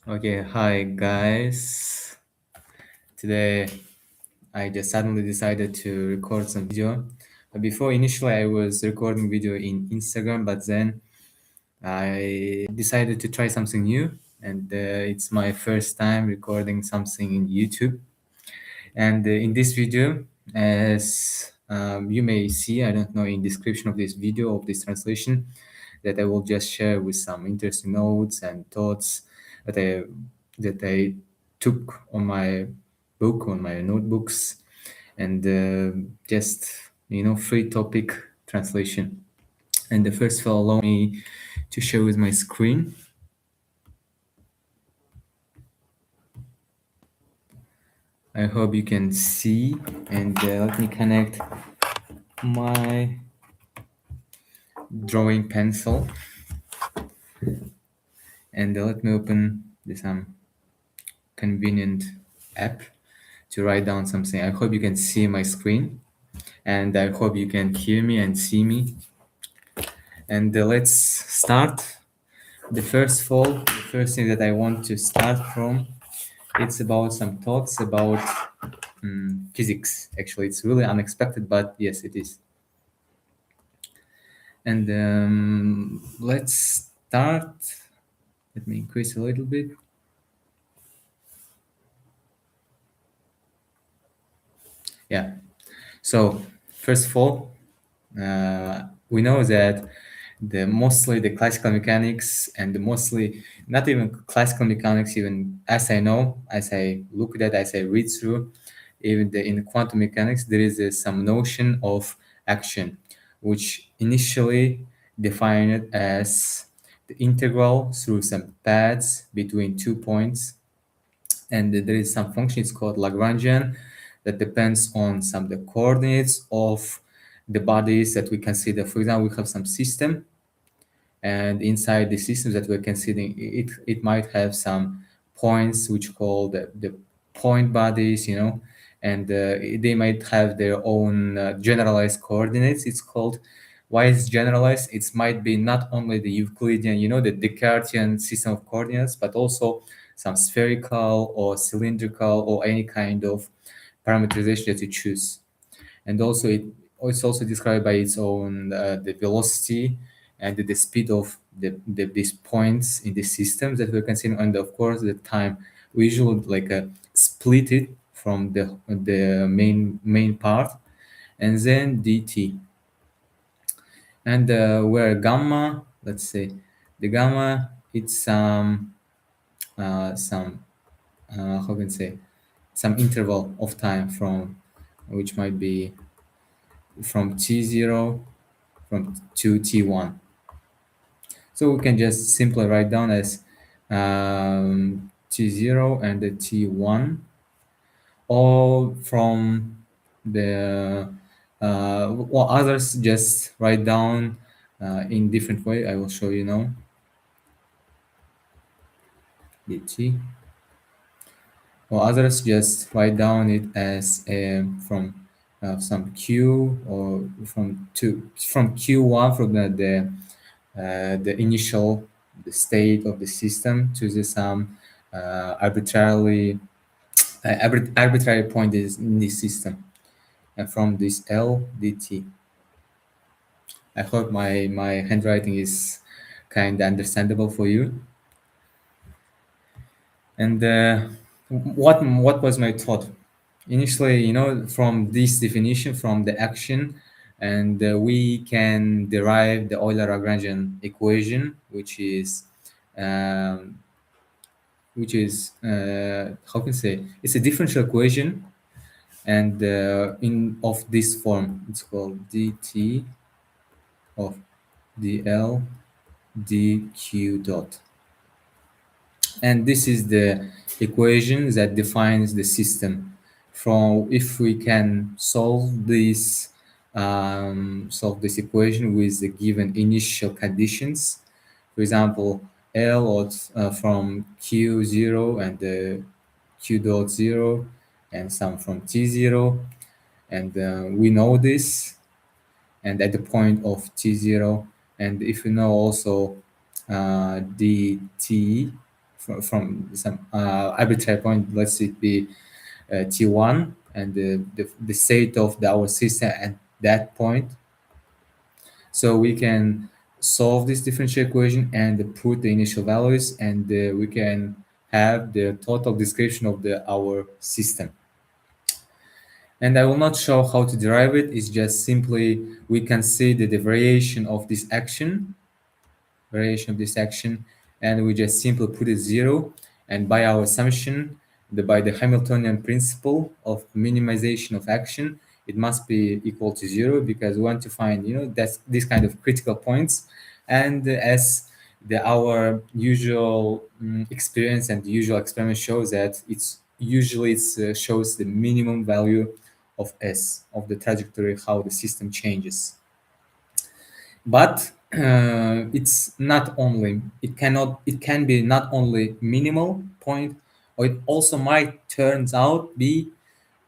Okay, hi guys. Today I just suddenly decided to record some video. Before initially I was recording video in Instagram, but then I decided to try something new, and it's my first time recording something in YouTube. And in this video, as you may see, I don't know, in description of this video of this translation, that I will just share with some interesting notes and thoughts that I took on my book, on my notebooks, and just free topic translation. And the first of all, allow me to share with my screen. I hope you can see, and let me connect my drawing pencil, and let me open this convenient app to write down something. I hope you can see my screen, and I hope you can hear me and see me. And let's start. The first thing that I want to start from, it's about some thoughts about physics. Actually, it's really unexpected, but yes, it is. And let's start. Let me increase a little bit. Yeah. So first of all, we know that the classical mechanics and the mostly not even classical mechanics, even as I know, as I look at that, as I read through, even in quantum mechanics, there is some notion of action, which initially define it as the integral through some paths between 2 points, and there is some function, it's called Lagrangian, that depends on some of the coordinates of the bodies that we consider. For example, we have some system, and inside the systems that we're considering, it might have some points which call the point bodies, and they might have their own generalized coordinates. It's called, why is generalized? It might be not only the Euclidean, the Descartesian system of coordinates, but also some spherical or cylindrical or any kind of parameterization that you choose. And also it's also described by its own the velocity and the speed of these points in the systems that we're considering, and of course the time. We usually like split it from the main part, and then dt. And where gamma, let's say the gamma, it's some how can I say, some interval of time from which might be from t0 from to t1. So we can just simply write down as t0 and the t1, all from the well, others just write down in different way. I will show you now. Dt. Or others just write down it as from some q, or from q1, from the initial, the state of the system, to the some arbitrary point is in this system, and from this L dt. I hope my handwriting is kind of understandable for you. And what was my thought initially? From this definition, from the action, and we can derive the Euler-Lagrangian equation, um, which is how can I say, it's a differential equation, and in of this form, it's called dt of dl dq dot. And this is the equation that defines the system. From if we can solve this equation with the given initial conditions, for example, L or from Q0 and Q dot 0, and some from T0, and we know this, and at the point of T0, and if we know also dt from some arbitrary point. Let's it be T1 and the state of our system at that point. So we can solve this differential equation and put the initial values, and we can have the total description of our system. And I will not show how to derive it. It's just simply we can see the variation of this action, and we just simply put it zero. And by our assumption, by the Hamiltonian principle of minimization of action, it must be equal to zero, because we want to find, that's this kind of critical points. And as our usual experience and the usual experiment shows, that it's usually shows the minimum value of s, of the trajectory, how the system changes. But it's not only, it can be not only minimal point, or it also might turns out be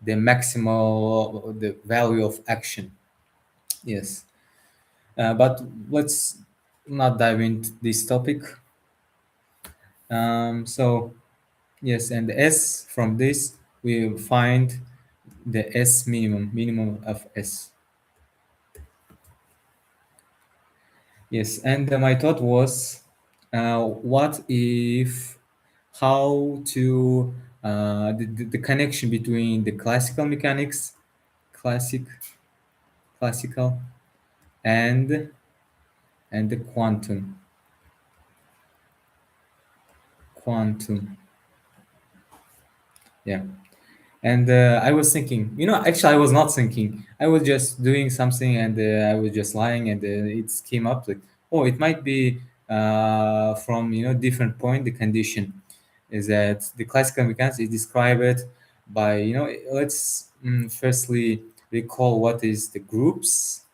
the maximal, the value of action. Yes. But let's not dive into this topic. So yes, and s, from this we find the s minimum of s. Yes, and my thought was, what if, how to, the connection between the classical mechanics, classic, classical, and the quantum. Yeah. And I was thinking, actually, I was not thinking. I was just doing something, and I was just lying, and it came up like, oh, it might be from different point. The condition is that the classical mechanics is described by, let's firstly recall what is the groups,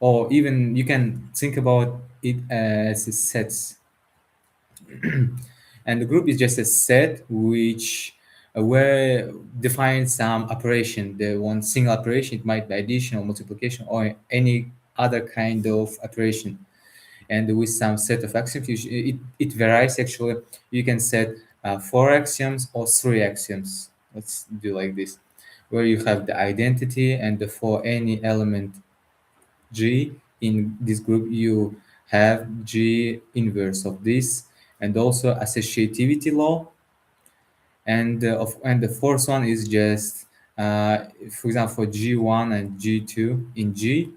or even you can think about it as sets. And the group is just a set which where defines some operation, the one single operation. It might be addition or multiplication or any other kind of operation, and with some set of axioms. It varies actually. You can set four axioms or three axioms. Let's do like this, where you have the identity, and for any element G in this group, you have G inverse of this, and also associativity law. And the fourth one is just, for example, for G1 and G2 in G,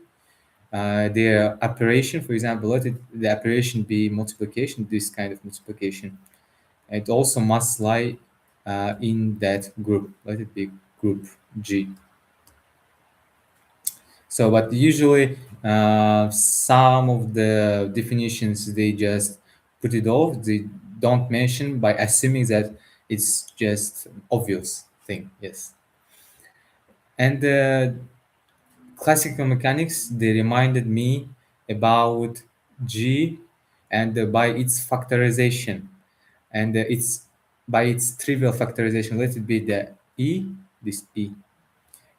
their operation, for example, let the operation be multiplication, this kind of multiplication. It also must lie in that group. Let it be group G. So, but usually some of the definitions, they just put it off. They don't mention, by assuming that it's just obvious thing. Yes. And classical mechanics, they reminded me about G, and by its factorization, and it's by its trivial factorization. Let it be the E, this E,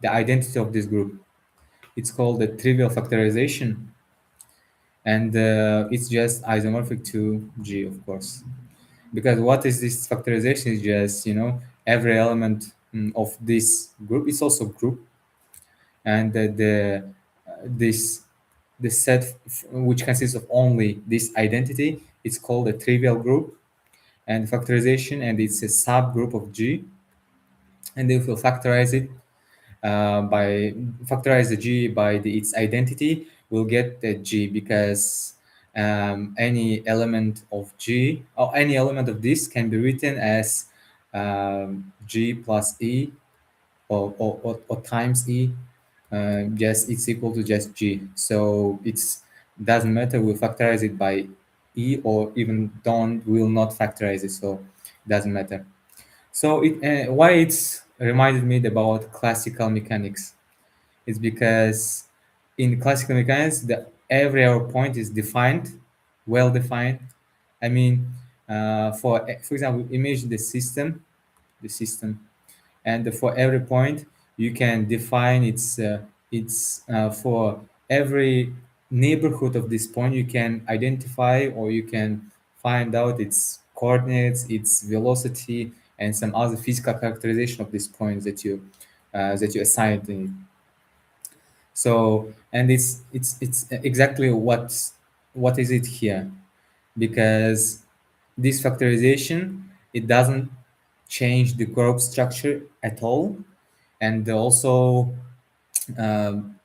the identity of this group. It's called the trivial factorization, and it's just isomorphic to G, of course. Because what is this factorization is just, every element of this group is also group, and this the set which consists of only this identity, it's called a trivial group and factorization, and it's a subgroup of G. And if we factorize it, by factorize the G by its identity, we'll get the G, because any element of G, or any element of this, can be written as G plus E, or times E. Just it's equal to just G. So it's doesn't matter, we'll factorize it by E, or even don't will not factorize it, so it doesn't matter. So why it's reminded me about classical mechanics is because in classical mechanics, every hour point is defined, well defined. I mean, for example, imagine the system, and for every point you can define its for every neighborhood of this point, you can identify or you can find out its coordinates, its velocity, and some other physical characterization of this point that you assigned in it. So, and it's exactly what is it here, because this factorization, it doesn't change the group structure at all, and also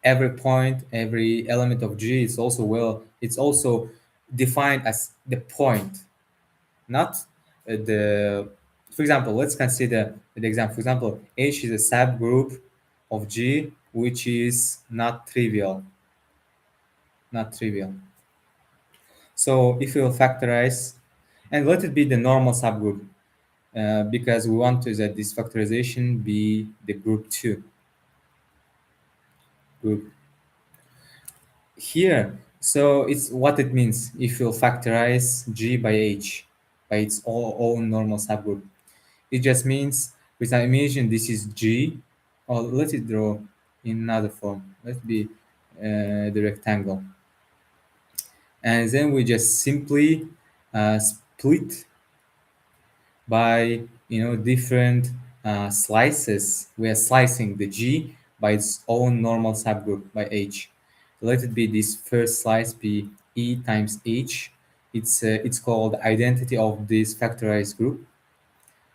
every point, every element of G is also it's also defined as the point, not the. For example, let's consider the example. For example, H is a subgroup of G, which is not trivial, not trivial. So if we will factorize, and let it be the normal subgroup, because we want to that this factorization be the group 2 group here. So it's what it means if you factorize G by H by its own normal subgroup. It just means, with an imagine this is G, or let it draw in another form. Let it be the rectangle, and then we just simply split by different slices. We are slicing the G by its own normal subgroup by H. Let it be this first slice be E times H. It's called identity of this factorized group,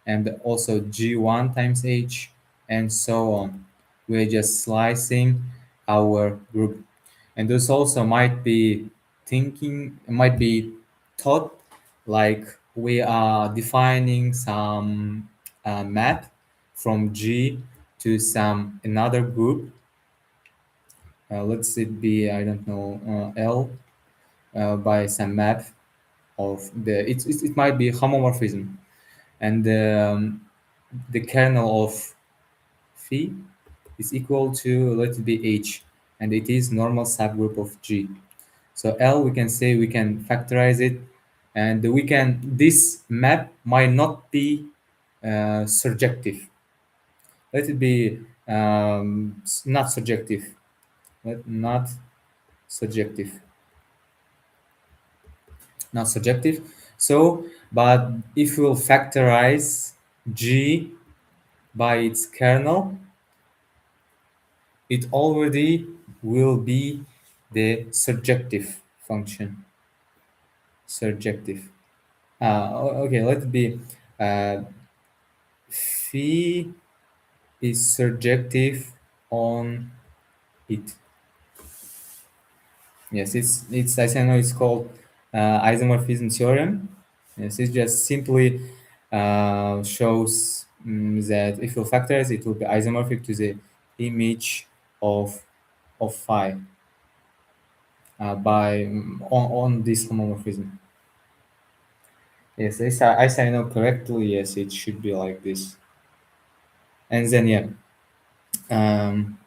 and also G1 times H, and so on. We're just slicing our group. And this also might be taught like we are defining some map from G to some another group. Let's it be, I don't know, L, by some map of it might be homomorphism, and the kernel of phi is equal to, let it be H, and it is normal subgroup of G. So L, we can say we can factorize it, and this map might not be surjective. Let it be not subjective. Not subjective. Not subjective. So, but if we'll factorize G by its kernel, it already will be the surjective function. Surjective. Okay, let it be phi is surjective on it. Yes, it's as I know it's called isomorphism theorem. Yes, it just simply shows that if you factorize, it will be isomorphic to the image of phi by on this homomorphism. Yes, as I know correctly, yes, it should be like this. And then yeah, um,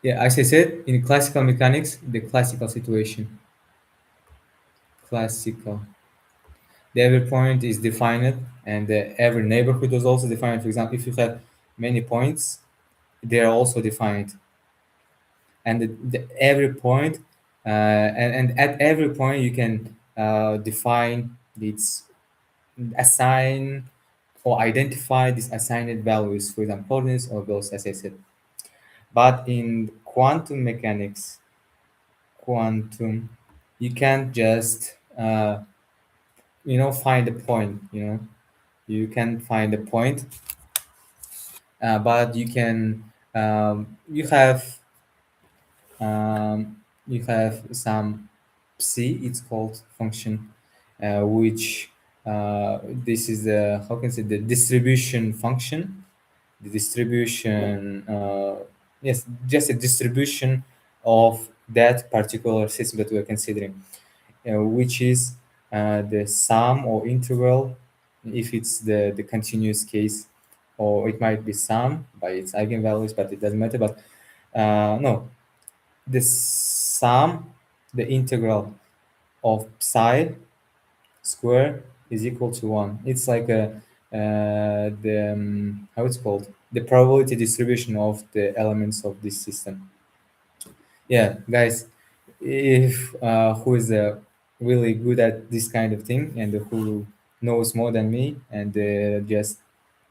yeah, as I said, in classical mechanics, the classical situation, classical, the every point is defined, and every neighborhood is also defined. For example, if you have many points, they are also defined, and every point, and at every point you can define its assign or identify these assigned values, for example, coordinates or those, as I said. But in quantum, you can't just find a point. You can find a point, but you have some psi. It's called function, which this is the how can I say the distribution function. The distribution, yes, just a distribution of that particular system that we're considering, which is the sum or integral, if it's the continuous case, or it might be sum by its eigenvalues, but it doesn't matter. But no, the sum, the integral of psi square is equal to 1. It's like the how it's called, the probability distribution of the elements of this system. Yeah, guys, if who is really good at this kind of thing and who knows more than me and just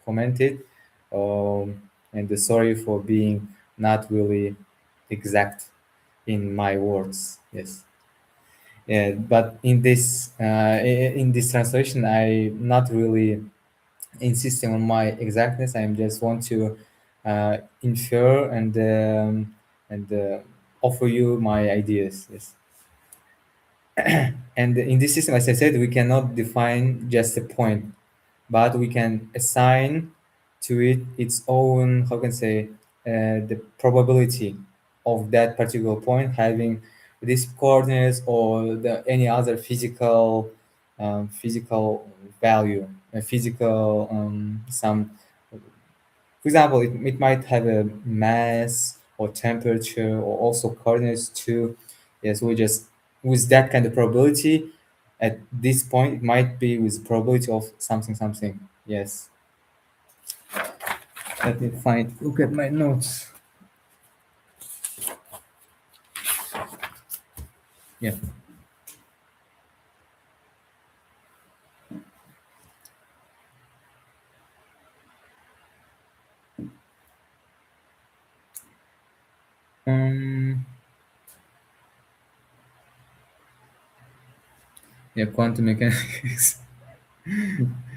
commented, and sorry for being not really exact in my words. Yes. Yeah, but in this translation, I not really insisting on my exactness. I just want to infer and offer you my ideas. Yes. And in this system, as I said, we cannot define just a point, but we can assign to it its own, how can I say, the probability of that particular point having these coordinates or any other physical value, physical some. For example, it might have a mass or temperature or also coordinates too. Yes, we just with that kind of probability at this point it might be with probability of something something. Yes. Let me find look at my notes. Yeah. Um yeah, quantum mechanics.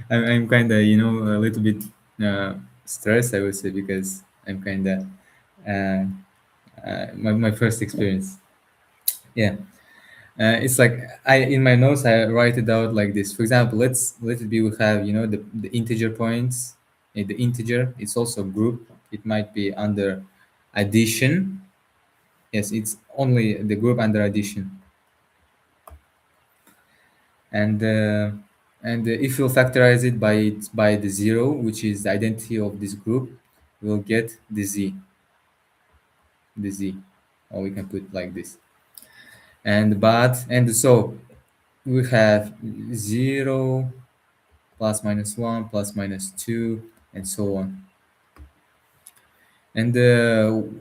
I'm kinda, a little bit stressed I would say because I'm kinda uh, my first experience. Yeah. It's like I in my notes I write it out like this. For example, let it be we have the integer points. The integer it's also a group. It might be under addition. Yes, it's only the group under addition. And if you factorize it by the zero, which is the identity of this group, we'll get the z, or we can put it like this. And so we have 0 plus minus 1 plus minus 2 and so on. And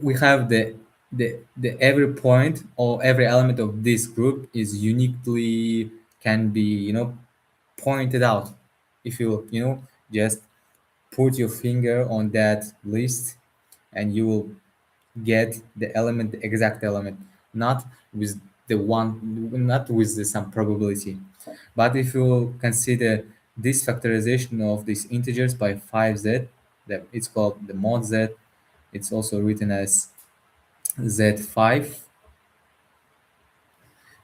we have the every point or every element of this group is uniquely can be pointed out if you just put your finger on that list and you will get the element, the exact element, not with not with some probability. But if you consider this factorization of these integers by 5z, that it's called the mod z, it's also written as z5,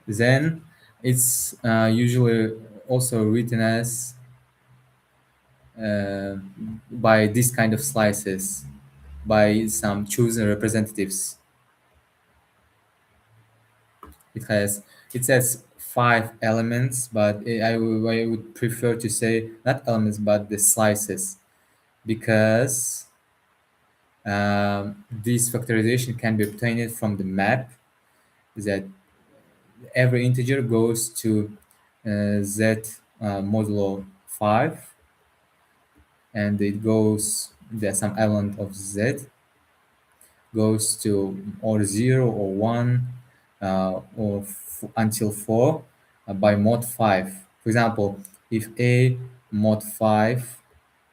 then it's usually also written as uh, by this kind of slices, by some chosen representatives. It has it says 5 elements, but I would prefer to say not elements but the slices because this factorization can be obtained from the map that every integer goes to z modulo 5 and it goes there's some element of z goes to or 0 or 1 or until 4 by mod 5. For example, if a mod 5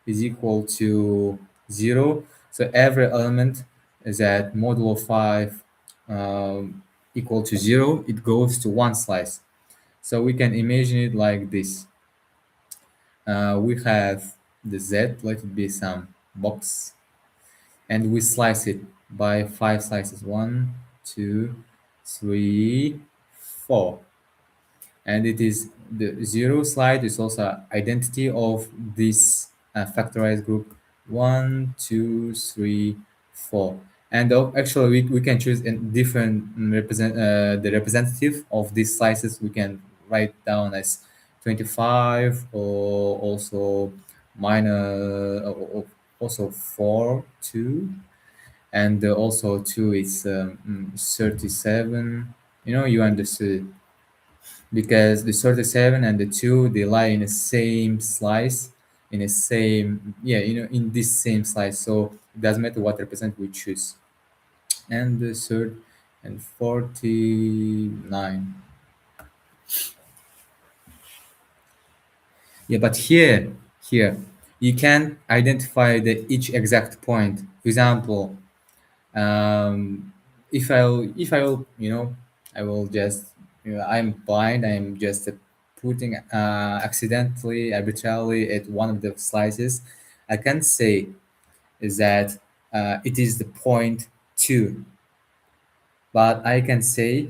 is equal to 0, so every element that modulo 5 equal to 0, it goes to one slice. So we can imagine it like this. We have the z, let it be some box, and we slice it by 5 slices. One, two, three, four. And it is the zero slide is also identity of this factorized group. One, two, three, four. And actually, we can choose a different the representative of these slices. We can write down as 25 or also minus also 4, 2, and also 2 is 37. You understood because the 37 and the 2 they lie in the same slice, in the same, yeah, in this same slice, so it doesn't matter what represent we choose. And the third and 49. Yeah, but here, you can identify the each exact point. For example, um, if I will, I will just, I'm blind. I'm just putting accidentally, arbitrarily at one of the slices. I can say is that it is the point two, but I can say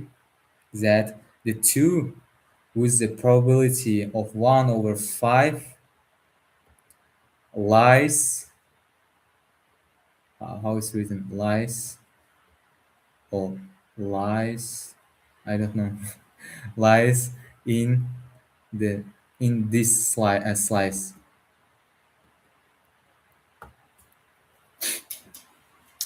that the two with the probability of 1 over 5 lies, how is written, lies or lies, I don't know, lies in the in this slice.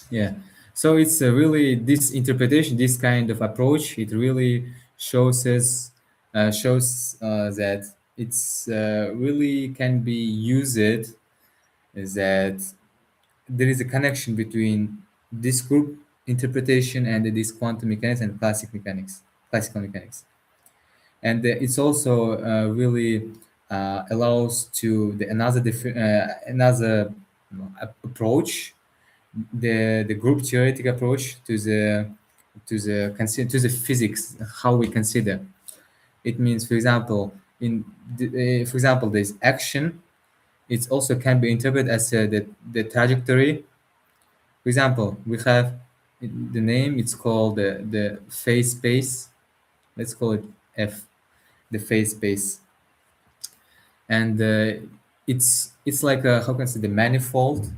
Yeah, so it's really this interpretation, this kind of approach, it really shows that it's really can be used, that there is a connection between this group interpretation and this quantum mechanics and classical mechanics. And it's also really allows to the another approach, the group theoretic approach to the physics, how we consider it. Means, for example, for example, this action, it also can be interpreted as the trajectory. For example, we have the name, it's called the phase space. Let's call it F, the phase space. And it's like a, how can I say, the manifold,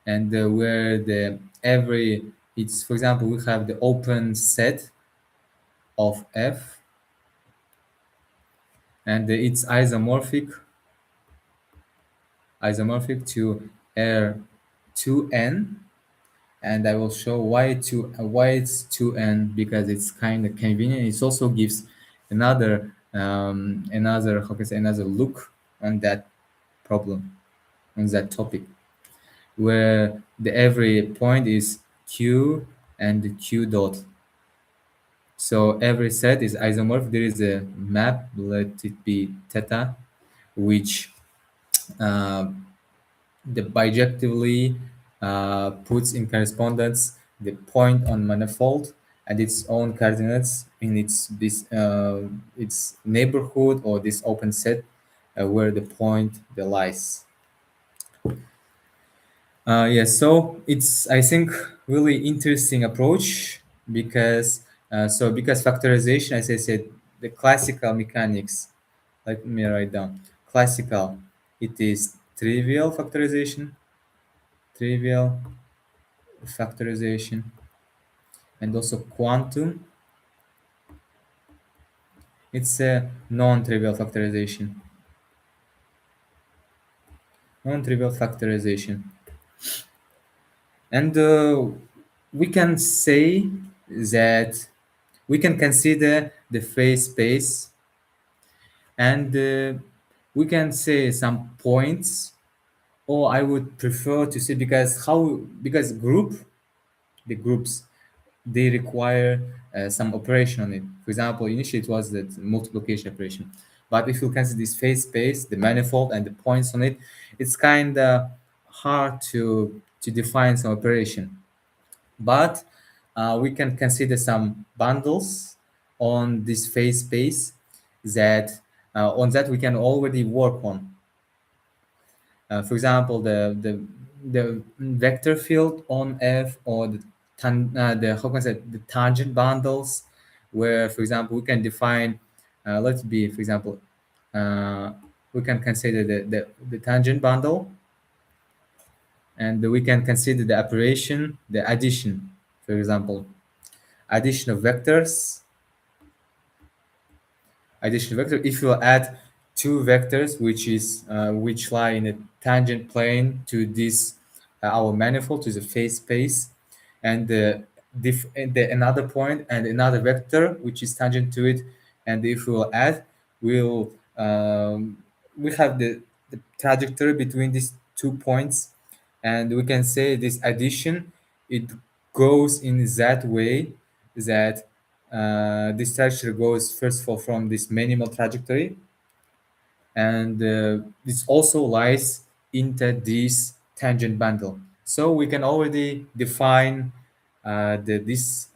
and where the every, it's, for example, we have the open set of F, and it's isomorphic to R2n. And I will show why it's 2n, because it's kind of convenient. It also gives another, how can I say, another look on that problem, on that topic, where the every point is q and q dot. So every set is isomorphic. There is a map, let it be theta, which uh, the bijectively puts in correspondence the point on manifold and its own coordinates in its neighborhood, or this open set where the point the lies. Yeah, so it's, I think, really interesting approach, because because factorization, as I said, the classical mechanics. Let me write down classical. It is trivial factorization, and also quantum. It's a non-trivial factorization, and we can say that we can consider the phase space, and we can say some points, or I would prefer to say, because the groups, they require some operation on it. For example, initially it was that multiplication operation, but if you consider this phase space, the manifold and the points on it, it's kind of hard to define some operation. But we can consider some bundles on this phase space, that on that we can already work on. For example, the vector field on F, or the, how can I say, the tangent bundles, where, for example, we can define, let's be, for example, uh, we can consider the tangent bundle, and we can consider the operation, the addition, for example, addition of vectors, addition vector. If you add two vectors which lie in a tangent plane to this our manifold, to the phase space, and another point and another vector which is tangent to it, and if we will add, we'll we have the trajectory between these 2 points, and we can say this addition, it goes in that way, that this structure goes first of all from this minimal trajectory, and this also lies into this tangent bundle. So we can already define this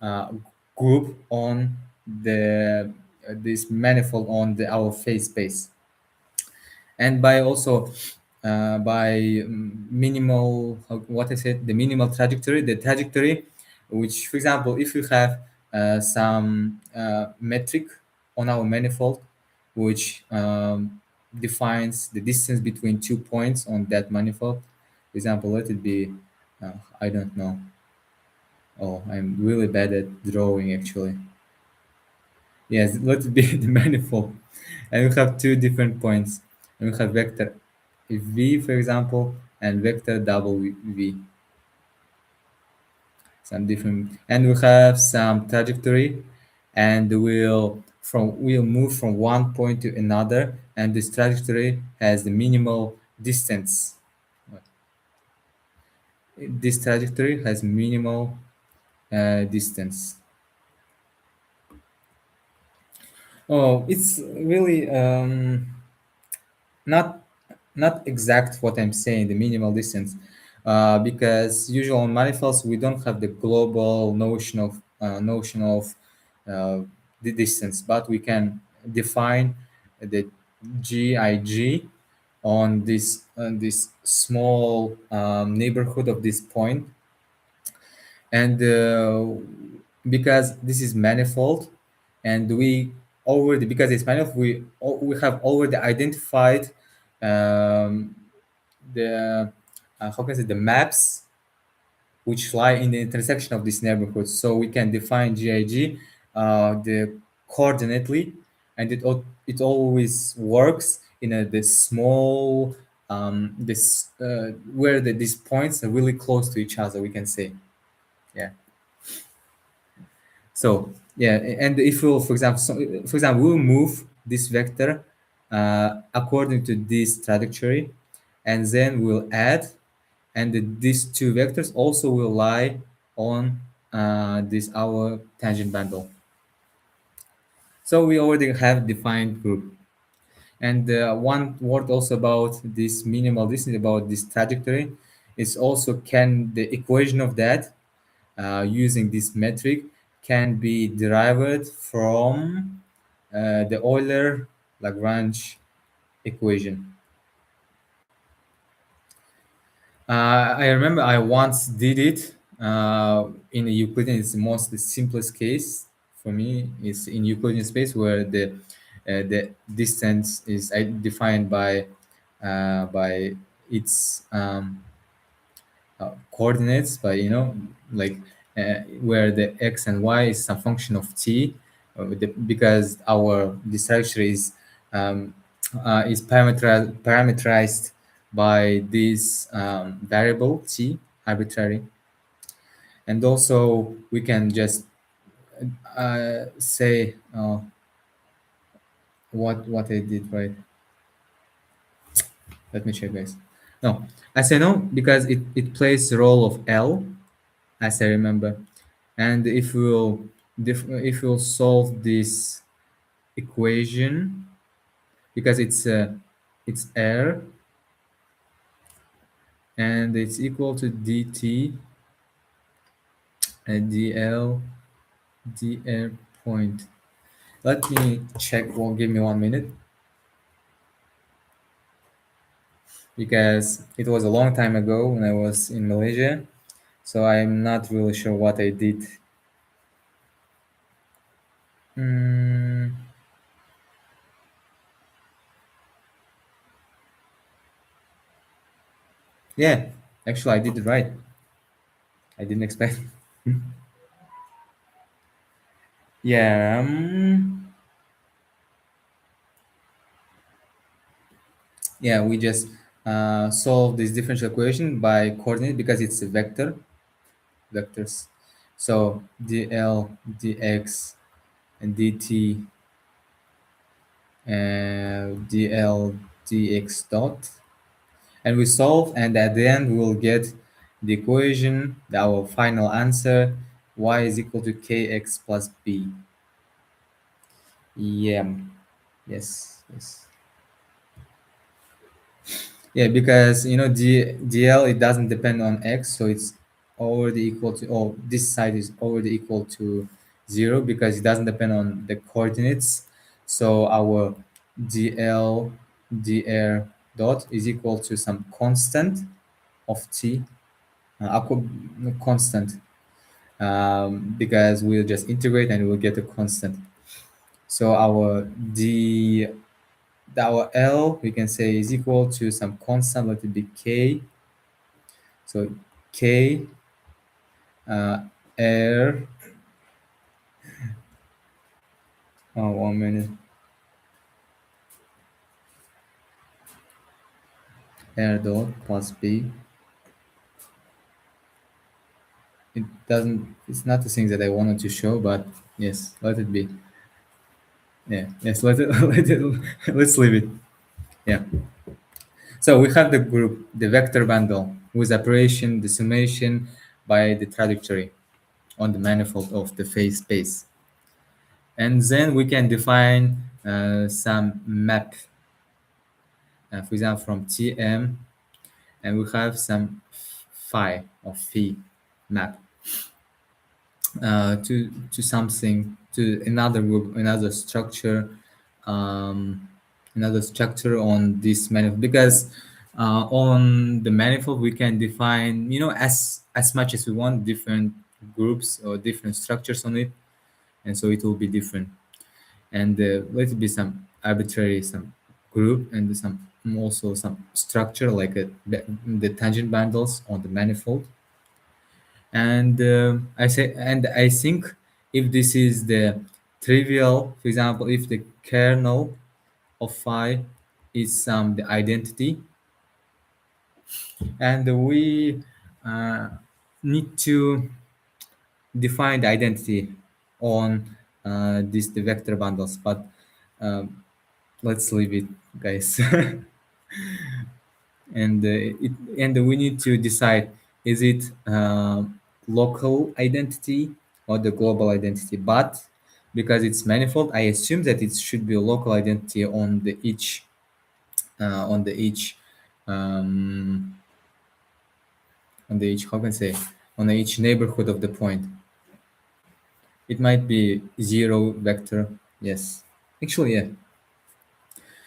group on the this manifold on our phase space, and by also by minimal what I said, the minimal trajectory, the trajectory which, for example, if you have some metric on our manifold which defines the distance between 2 points on that manifold. For example, let it be I don't know. Oh, I'm really bad at drawing actually. Yes, let it be the manifold. And we have two different points. And we have vector v, for example, and vector w, some different, and we have some trajectory, and we'll move from one point to another, and this trajectory has the minimal distance. This trajectory has minimal distance. Oh, it's really not not exact what I'm saying, the minimal distance, because usually on manifolds we don't have the global notion of uh, the distance, but we can define the GIG on this small neighborhood of this point, and because this is manifold, and we already, because it's manifold, we have already identified um, the how can I say, the maps which lie in the intersection of this neighborhood. So we can define GIG the coordinately, and it always works in this small this where these points are really close to each other, we can say. Yeah. So yeah, and if we'll, for example, we'll move this vector according to this trajectory, and then we'll add, and these two vectors also will lie on this our tangent bundle. So we already have defined group. And one word also about this minimal distance, about this trajectory, is also can the equation of that using this metric can be derived from the Euler Lagrange equation. I remember I once did it in a Euclidean. It's the most the simplest case for me is in Euclidean space, where the distance is defined by its coordinates, by like where the x and y is some function of t, because our this structure is parameterized by this variable t, arbitrary. And also we can just say what I did right. Let me check, guys. No, I say no because it plays the role of L, as I remember. And if we'll solve this equation, because it's air, and it's equal to dt and dl dr point. Let me check. Well, give me 1 minute, because it was a long time ago when I was in Malaysia, so I'm not really sure what I did. Mm, yeah, actually I did it right. I didn't expect. Yeah. Yeah, we just solve this differential equation by coordinate, because it's a vectors. So dl dx and dt dl dx dot, and we solve, and at the end we will get the equation, our final answer y is equal to kx plus b. Yeah. Yes. Yes. Yeah, because dl, it doesn't depend on x, so it's already equal to, oh, this side is already equal to 0 because it doesn't depend on the coordinates. So our dl dr dot is equal to some constant of t, constant, because we'll just integrate and we'll get a constant. So our L, we can say, is equal to some constant, let it be K. So K, R, oh, 1 minute, R dot plus B. It's not the thing that I wanted to show, but yes, let it be. Yeah, yes, let's leave it. Yeah. So we have the group, the vector bundle, with operation, the summation by the trajectory on the manifold of the phase space. And then we can define some map, for example, from Tm, and we have some phi or phi map to something, to another group, another structure on this manifold, because on the manifold we can define, as much as we want, different groups or different structures on it, and so it will be different. And let it be some arbitrary, some group, and some also some structure like the tangent bundles on the manifold. And I think if this is the trivial, for example, if the kernel of phi is the identity, and we uh, need to define the identity on the vector bundles, but um, let's leave it, guys. And we need to decide, is it local identity or the global identity. But because it's manifold, I assume that it should be a local identity on the each um, on the each, how can I say, on each neighborhood of the point. It might be zero vector. Yes, actually, yeah.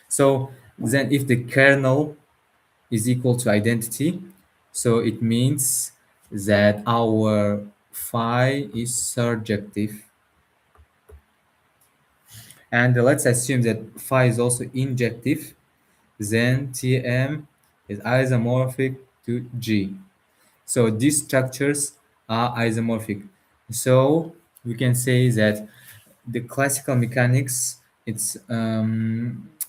So then if the kernel is equal to identity, so it means that our phi is surjective. And let's assume that phi is also injective, then Tm is isomorphic to G. So these structures are isomorphic. So we can say that the classical mechanics, it's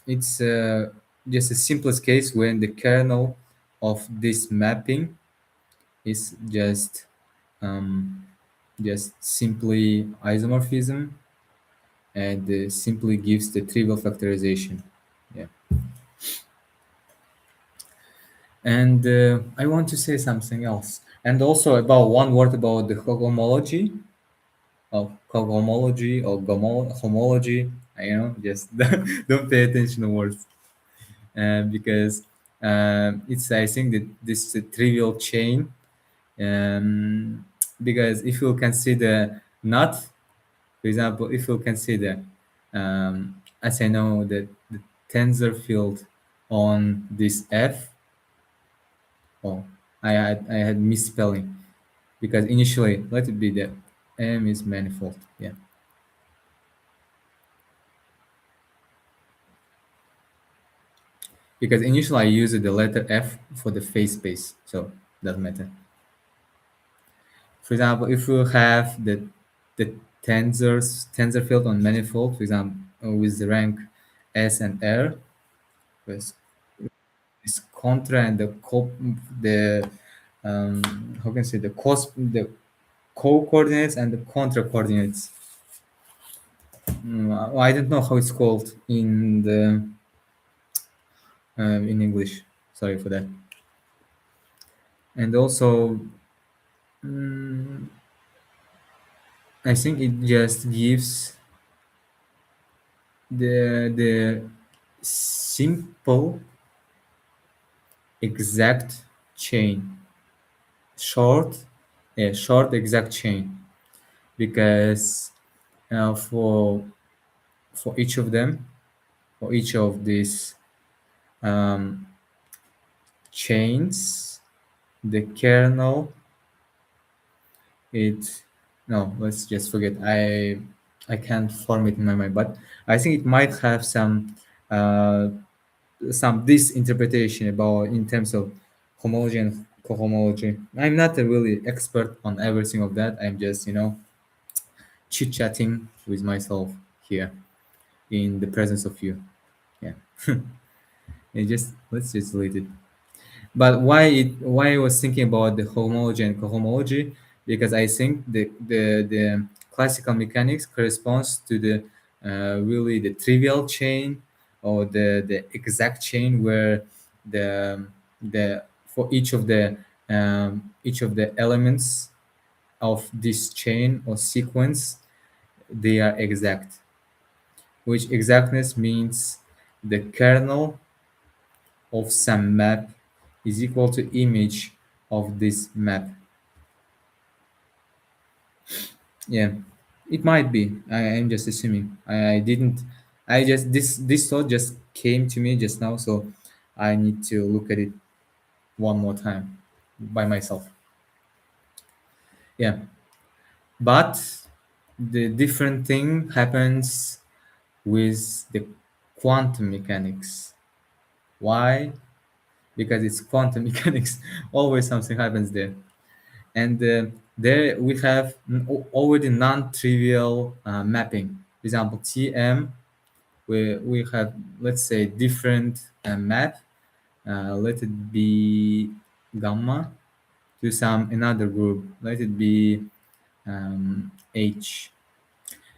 just a simplest case when the kernel of this mapping is um, just simply isomorphism, and simply gives the trivial factorization. Yeah. And I want to say something else, and also about one word about the homology, homology. Just don't pay attention to words, because it's, I think, that this is a trivial chain, because if you consider not, for example, if you consider, as I know, that the tensor field on this F, oh, I had misspelling, because initially, let it be that M is manifold. Yeah, because initially I used the letter F for the phase space, so doesn't matter. For example, if you have the tensor field on manifold, for example, with the rank S and R, with this contra and the how can I say, the co-coordinates and the contra coordinates. I don't know how it's called in English. Sorry for that. And also, I think it just gives the simple exact chain, short, a short exact chain, because for each of them, for each of these um, chains, the kernel, it no, let's just forget. I can't form it in my mind, but I think it might have uh, some this interpretation about in terms of homology and cohomology. I'm not a really expert on everything of that. I'm just chit chatting with myself here in the presence of you. Yeah, and just let's just delete it. But why I was thinking about the homology and cohomology, because I think the classical mechanics corresponds to the really the trivial chain, or the exact chain, where the for each of the elements of this chain or sequence, they are exact, which exactness means the kernel of some map is equal to image of this map. Yeah, it might be. I'm just assuming. I didn't. I just this thought just came to me just now, so I need to look at it one more time by myself. Yeah, but the different thing happens with the quantum mechanics. Why? Because it's quantum mechanics. Always something happens there. And there we have already non-trivial mapping. For example, Tm, where we have, let's say, different map. Let it be gamma to some another group. Let it be H.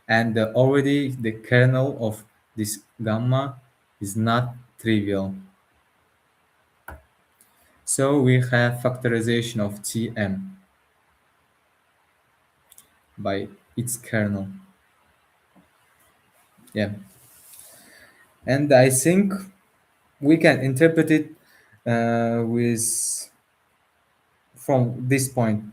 And already the kernel of this gamma is not trivial. So we have factorization of Tm by its kernel. Yeah. And I think we can interpret it with from this point.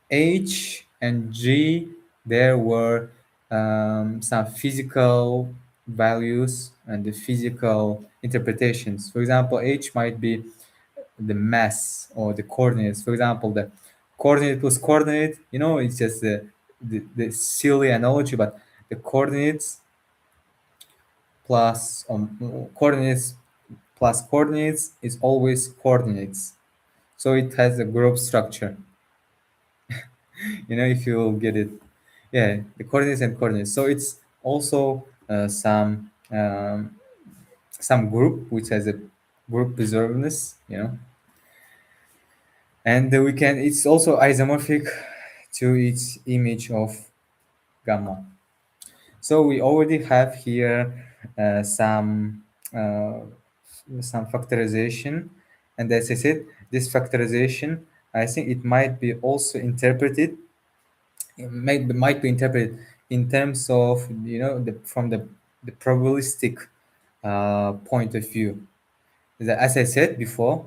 H and G, there were some physical values and the physical interpretations. For example, H might be the mass or the coordinates. For example, the coordinate plus coordinate, it's just the silly analogy, but the coordinates plus coordinates plus coordinates is always coordinates. So it has a group structure, if you get it. Yeah, the coordinates and coordinates. So it's also some group which has a group preservedness, and we can. It's also isomorphic to its image of gamma. So we already have here uh, some factorization, and as I said, this factorization, I think it might be also interpreted, it might be interpreted in terms of from the probabilistic point of view. As I said before,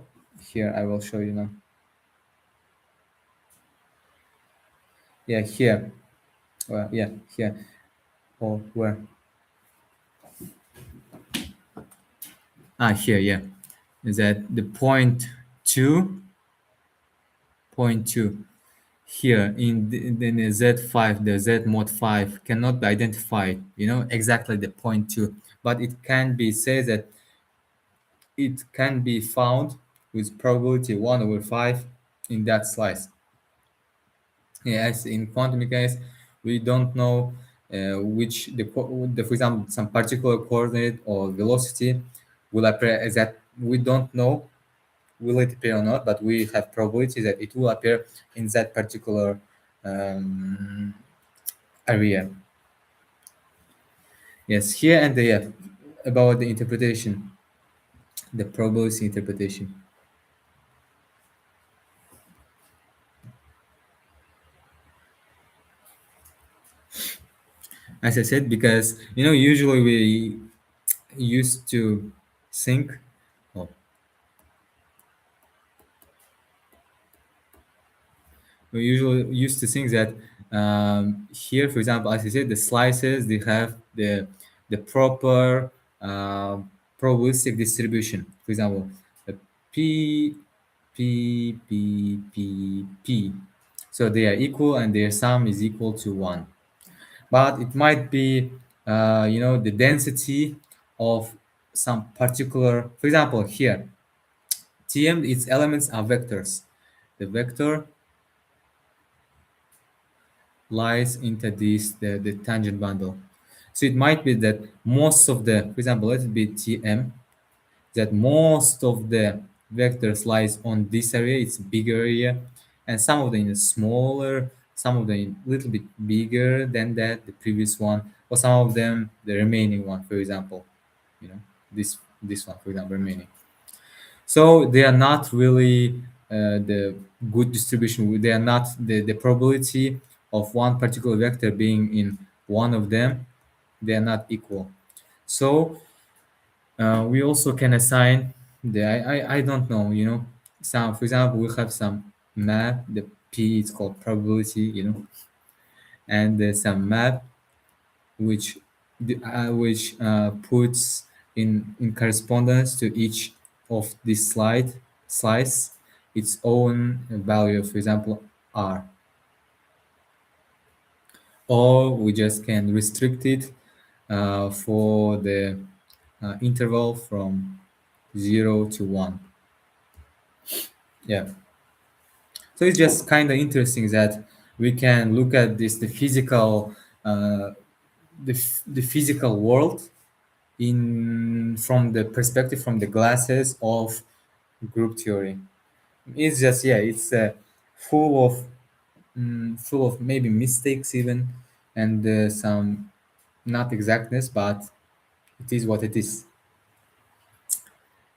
here I will show you now. Yeah, here. Well, yeah, here. Or where? Here, yeah. Is that the point two here in the Z5, the Z mod 5 cannot be identified, exactly the point two, but it can be said that it can be found with probability 1 over 5 in that slice. Yes, in quantum mechanics, we don't know which for example, some particular coordinate or velocity will appear as that. We don't know will it appear or not, but we have probability that it will appear in that particular um, area. Yes, here and there about the interpretation, the probability interpretation. as I said, because usually we used to think, well, we usually used to think that here, for example, as I said, the slices they have the proper uh, probabilistic distribution. For example, the p p. So they are equal and their sum is equal to 1. But it might be, the density of some particular, for example, here, Tm, its elements are vectors. The vector lies into the tangent bundle. So it might be that most of the, for example, let it be Tm, that most of the vectors lies on this area, it's bigger area, and some of them is smaller, some of them little bit bigger than that, the previous one, or some of them the remaining one, for example, you know, this one, for example, remaining. So they are not really the good distribution. They are not the probability of one particular vector being in one of them. They are not equal. So we also can assign the I don't know, some, for example, we have some map, the p is called probability, and there's some map which puts in correspondence to each of this slice its own value, for example, r, or we just can restrict it for the interval from 0 to 1. Yeah. So it's just kind of interesting that we can look at this uh, the physical world in from the perspective, from the glasses of group theory. It's just, yeah, it's full of full of maybe mistakes even, and some not exactness, but it is what it is.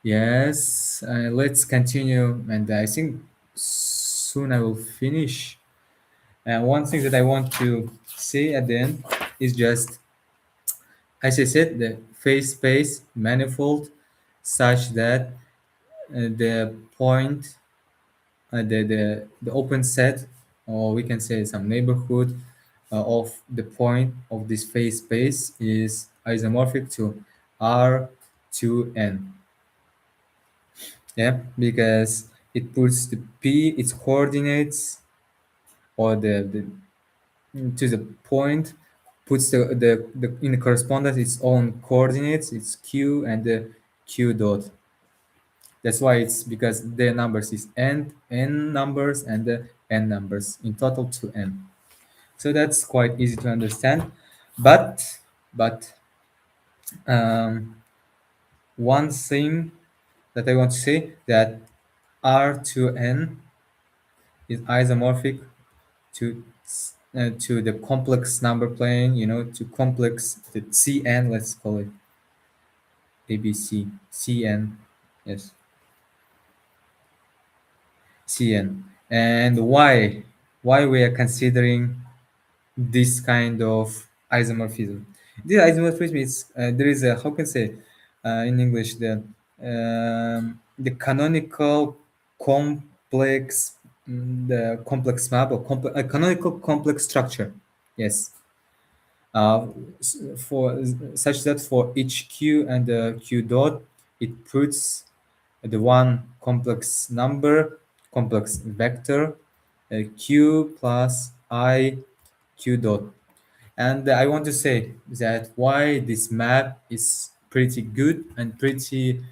Yes, let's continue, and I think soon I will finish. And one thing that I want to say at the end is just, as I said, the phase space manifold such that the point, the open set, or we can say some neighborhood of the point of this phase space is isomorphic to R2n. Yeah, because it puts the p, its coordinates, or the to the point, puts the in the correspondence its own coordinates, its q and the q dot. That's why it's because the numbers is n numbers and the n numbers in total to n. So that's quite easy to understand. But um, one thing that I want to say, that R to n is isomorphic to the complex number plane, to complex the Cn, let's call it ABC, Cn, yes, Cn. And why we are considering this kind of isomorphism? This isomorphism is there is a, how can I say in English, the canonical complex, the complex map, or canonical complex structure. Yes, uh, for such that for each q and the q dot, it puts the one complex number, complex vector, q plus I q dot. And I want to say that why this map is pretty good and pretty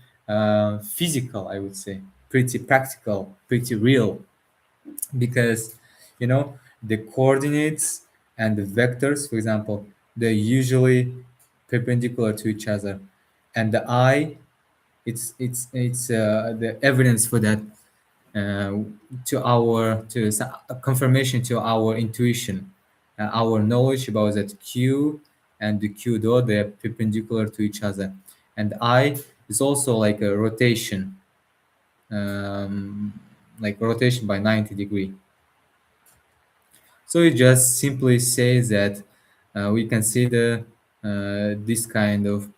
physical, I would say, pretty practical, pretty real, because the coordinates and the vectors, for example, they're usually perpendicular to each other, and the I, it's the evidence for that, uh, to a confirmation to our intuition, our knowledge about that q and the q dot, they're perpendicular to each other, and I is also like a rotation, like rotation by 90 degree. So it just simply says that we can see the this kind of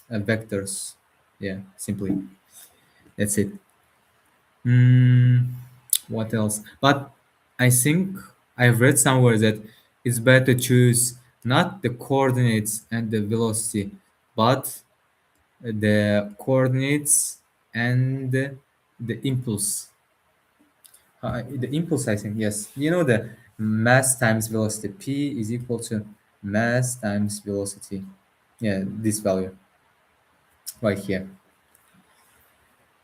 vectors. Yeah, simply that's it. Mm, what else? But I think I've read somewhere that it's better to choose not the coordinates and the velocity, but the coordinates and the impulse. The impulse, I think, yes. You know, the mass times velocity. P is equal to mass times velocity. Yeah, this value right here.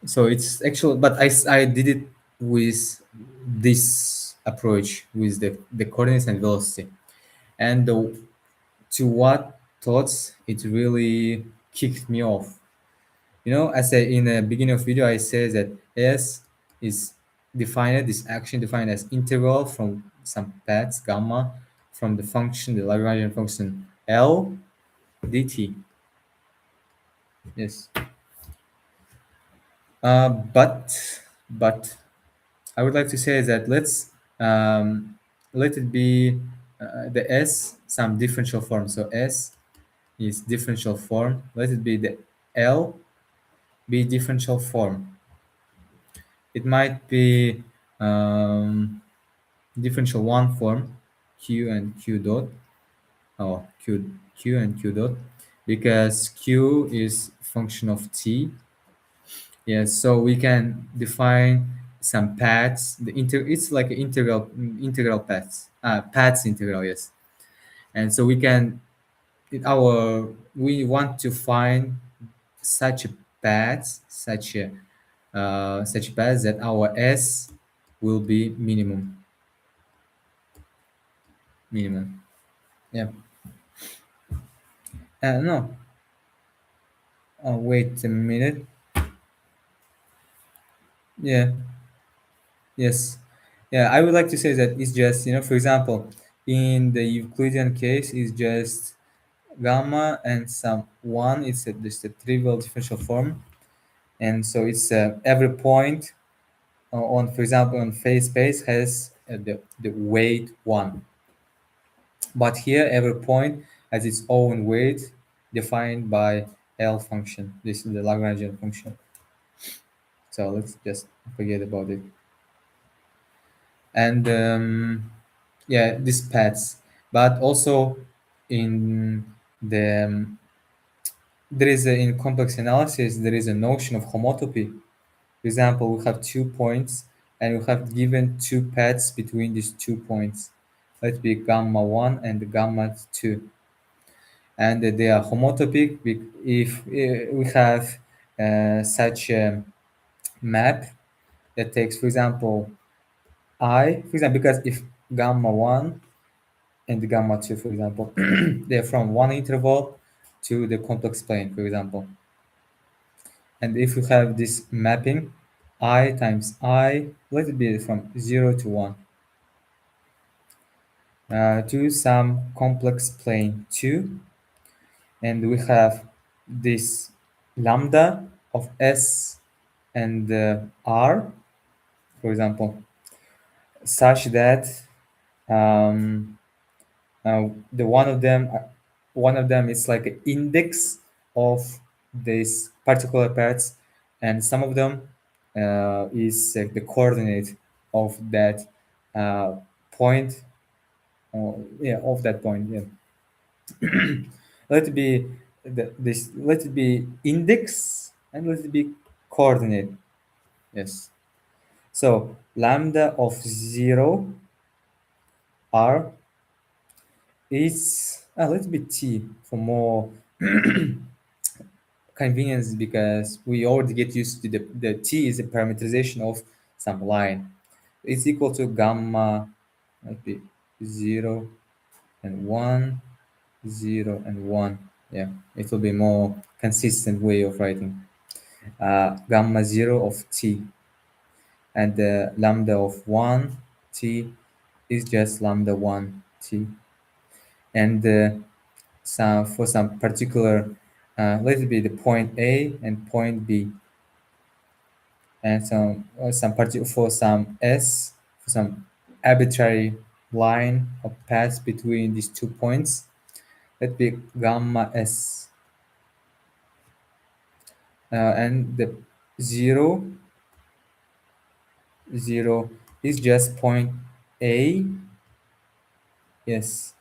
So it's actual, but I did it with this approach with the coordinates and velocity. And to what thoughts it really kicked me off. You know, as I in the beginning of video, I said that S is defined, this action defined as integral from some paths gamma from the function, the Lagrangian function L dt. Yes. But I would like to say that let it be the S some differential form. So S is differential form. Let it be the L be differential form. It might be differential one form, Q and Q dot, or Q and Q dot, because Q is function of T. Yes, so we can define some paths. It's like an integral paths. Paths integral, yes. And so we can we want to find such a path, such a path that our S will be minimum. Yeah. No. Wait a minute. Yeah. Yes. Yeah. I would like to say that it's just, for example, in the Euclidean case, it's just gamma and some one. It's just a trivial differential form, and so it's every point on, for example, on phase space has the weight one. But here, every point has its own weight defined by L function. This is the Lagrangian function. So let's just forget about it. And yeah, these paths. But also in the in complex analysis there is a notion of homotopy. For example, we have 2 points and we have given two paths between these 2 points. Let's be gamma 1 and gamma 2. And they are homotopic if we have such a map that takes, for example, because if gamma 1 and gamma 2, for example, they're from one interval to the complex plane, for example. And if you have this mapping, I times I, let it be from 0 to 1, to some complex plane 2, and we have this lambda of S and R, for example, such that um, the one of them is like an index of these particular parts, and some of them is the coordinate of that point. Yeah, of that point. Yeah. Let it be this. Let it be index and let it be coordinate. Yes. So lambda of 0 r is let it be t for more convenience, because we already get used to the t is a parameterization of some line. It's equal to gamma, might be 0 and 1, 0 and 1. Yeah, it will be more consistent way of writing. Gamma 0 of t, and the lambda of 1 t is just lambda 1 t. And for some particular, let it be the point A and point B, and some for some S, for some arbitrary line of path between these 2 points. Let be gamma s, and the zero zero is just point A, yes,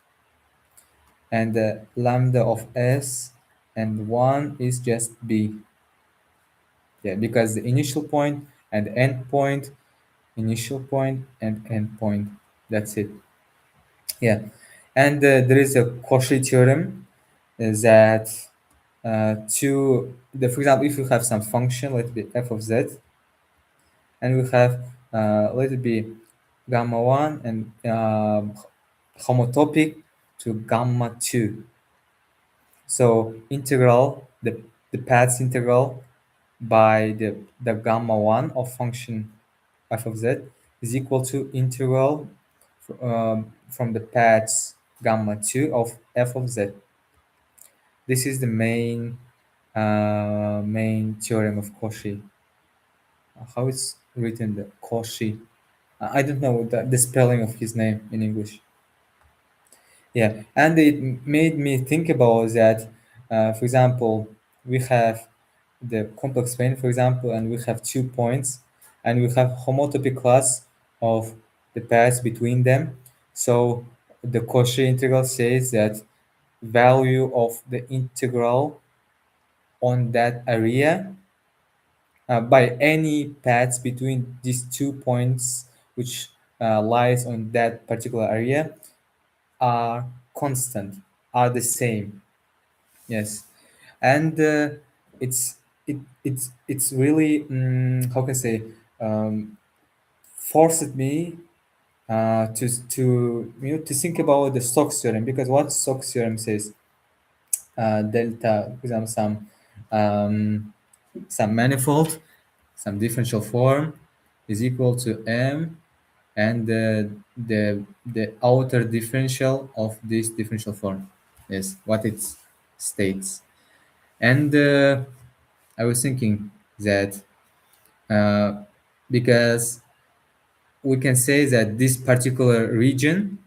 and the lambda of s and 1 is just b. Yeah, because the initial point and end point, initial point and end point. That's it. Yeah, and there is a Cauchy theorem that for example, if you have some function, let it be f of z, and we have let it be gamma 1 and homotopic to gamma 2. So integral the paths integral by the gamma 1 of function f of z is equal to integral from the paths gamma 2 of f of z. This is the main theorem of Cauchy. How it's written, the Cauchy. I don't know the spelling of his name in English. Yeah, and it made me think about that. For example, we have the complex plane, for example, and we have 2 points, and we have homotopy class of the paths between them. So the Cauchy integral says that value of the integral on that area by any paths between these 2 points which lies on that particular area are constant, are the same. Yes, and it's really how can I say, forced me to think about the Stokes theorem, because what Stokes theorem says, delta, for example, some manifold, some differential form is equal to m and the outer differential of this differential form. Yes, what it states. And I was thinking that uh, because we can say that this particular region,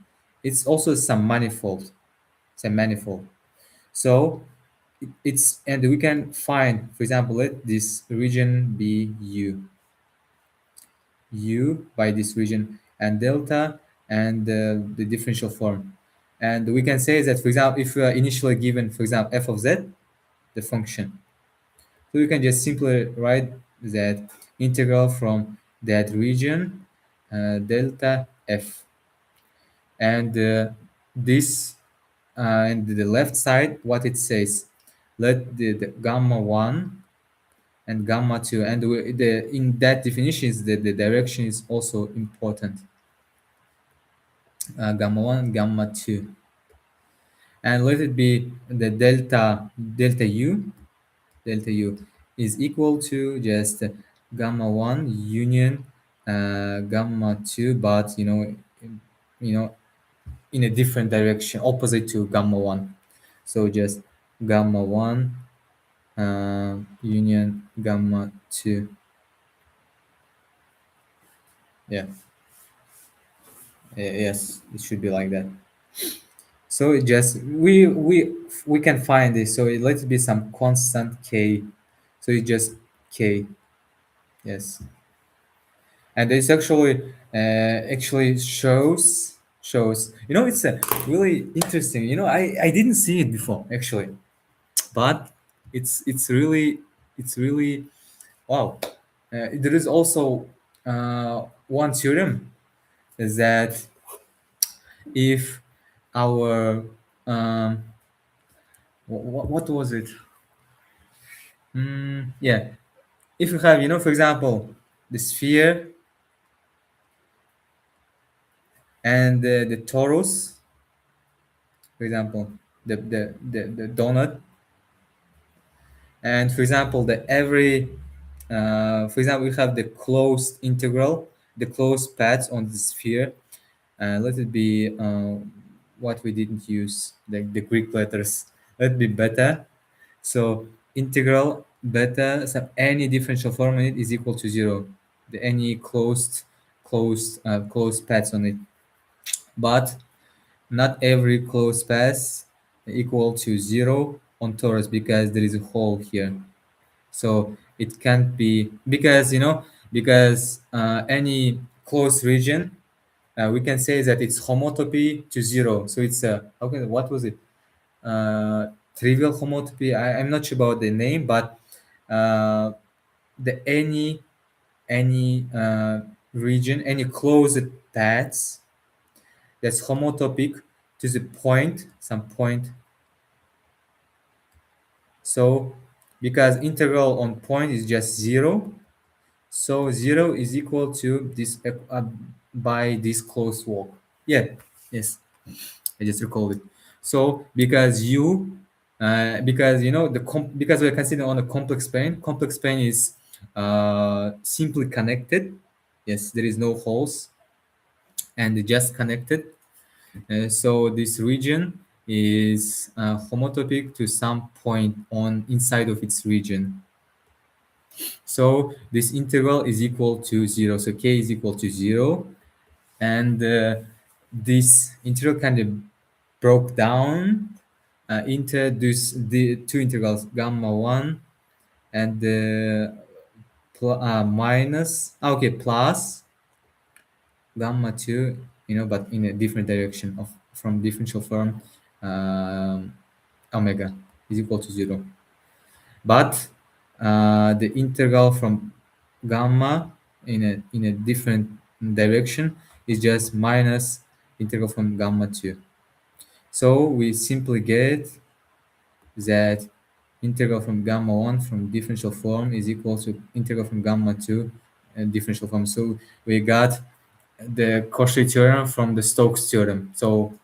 it's also some manifold. It's a manifold. So it's, and we can find, for example, let this region be u by this region and delta and the differential form. And we can say that, for example, if we are initially given, for example, f of z, the function, so you can just simply write that integral from that region delta f, and this and the left side, what it says, let the gamma 1 and gamma 2, and in that definitions the direction is also important, gamma 1 gamma 2, and let it be the delta u is equal to just gamma 1 union gamma 2, but you know in a different direction opposite to gamma 1. So just gamma 1 union gamma 2. Yeah, yes, it should be like that. So it just we can find this, so it let's be some constant k, so it just k. Yes, and this actually shows, it's a really interesting, I didn't see it before actually, but it's really wow. There is also one theorem that if our what was it, yeah, if you have, for example, the sphere and the torus, for example, the donut, and for example the every for example we have the closed integral, the closed paths on the sphere, let it be what we didn't use, the Greek letters, let it be beta. So integral beta, so any differential form in it is equal to 0, the any closed paths on it. but not every closed path equal to zero on torus because there is a hole here. So it can't be because because any closed region, we can say that it's homotopy to zero. So it's okay. What was it? Trivial homotopy. I'm not sure about the name, but uh, the any region, any closed paths that's homotopic to the point, some point. So because integral on point is just zero, so zero is equal to this by this closed walk. Yeah, yes, I just recalled it. So because because because we're considering on a complex plane is simply connected. Yes, there is no holes and just connected. So this region is homotopic to some point on inside of its region. So this integral is equal to zero. So k is equal to zero, and this integral kind of broke down into the two integrals, gamma one and minus. Okay, plus gamma 2, but in a different direction of from differential form, um, omega is equal to 0. But the integral from gamma in a different direction is just minus integral from gamma 2. So we simply get that integral from gamma 1 from differential form is equal to integral from gamma 2 differential form. So we got the Cauchy theorem from the Stokes theorem. So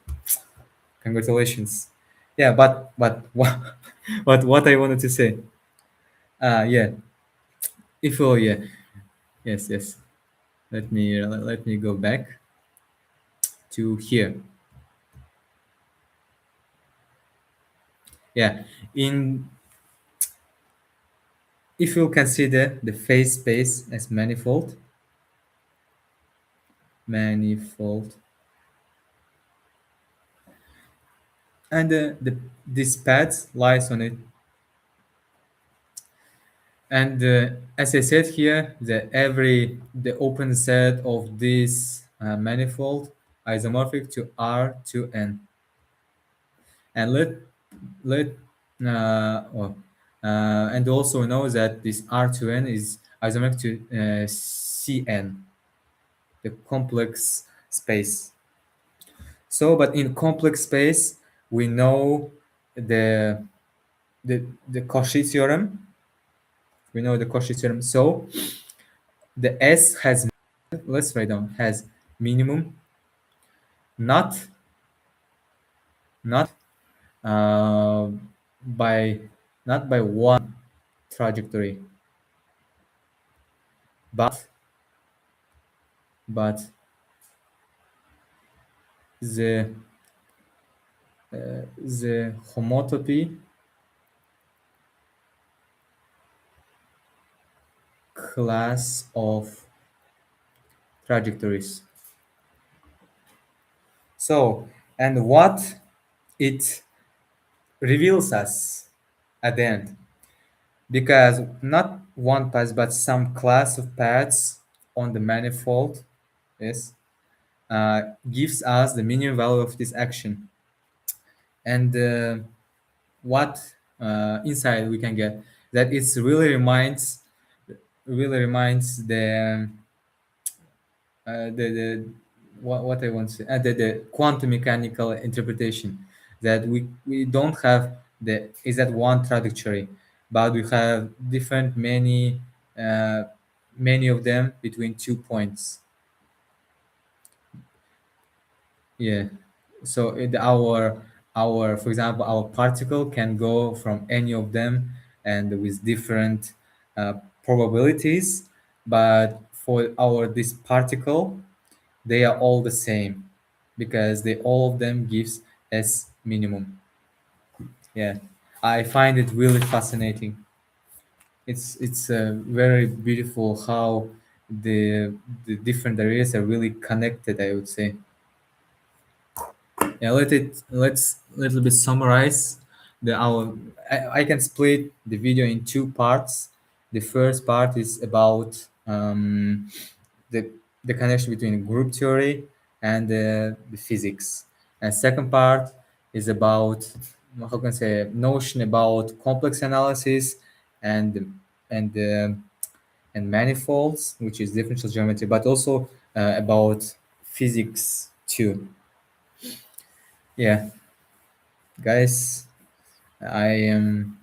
congratulations. Yeah, but what I wanted to say. Yeah, if oh yeah, yes. Let me go back to here. Yeah, in if you consider the phase space as manifold, and this path lies on it. And as I said here, the open set of this manifold isomorphic to R to N, and let and also know that this R to N is isomorphic to Cn, the complex space. So, but in complex space, we know the the Cauchy theorem. We know the Cauchy theorem. So the S has, let's write down, has minimum, not not uh, by not by one trajectory, but the the homotopy class of trajectories. So, and what it reveals us at the end, because not one path but some class of paths on the manifold, yes, gives us the minimum value of this action. And what insight we can get, that it really reminds the what I want to say, the quantum mechanical interpretation, that we don't have the is that one trajectory, but we have different uh, many of them between 2 points. Yeah. So our for example, our particle can go from any of them and with different uh, probabilities, but for our this particle, they are all the same because they all of them gives S minimum. Yeah, I find it really fascinating. It's very beautiful how the different areas are really connected, I would say. Yeah, let's little bit summarize the our. I can split the video in two parts. The first part is about the the connection between group theory and the physics, and second part is about how can I say notion about complex analysis and and uh, and manifolds, which is differential geometry, but also about physics too. Yeah, guys, I am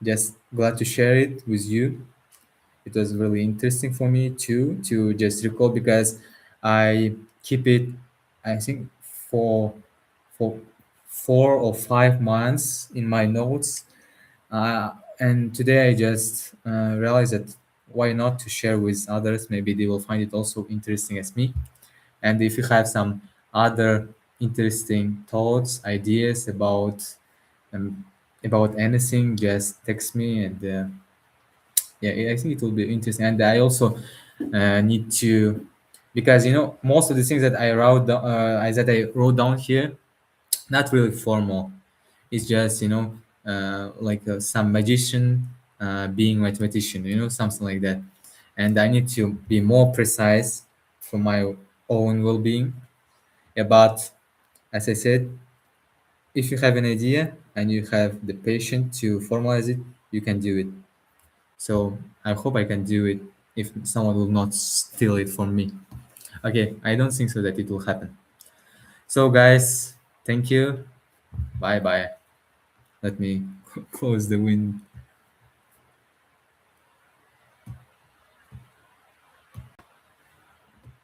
just glad to share it with you. It was really interesting for me too to just recall because I keep it, I think, for for 4 or 5 months in my notes. And today I just realized that why not to share with others? Maybe they will find it also interesting as me. And if you have some other interesting thoughts, ideas um, about anything, just text me. And yeah, I think it will be interesting. And I also need to, because most of the things that I wrote down here, not really formal. It's just like some magician being mathematician, something like that. And I need to be more precise for my own well-being. Yeah, but as I said, if you have an idea and you have the patience to formalize it, you can do it. So I hope I can do it if someone will not steal it from me. Okay, I don't think so that it will happen. So guys, thank you. Bye bye. Let me close the window.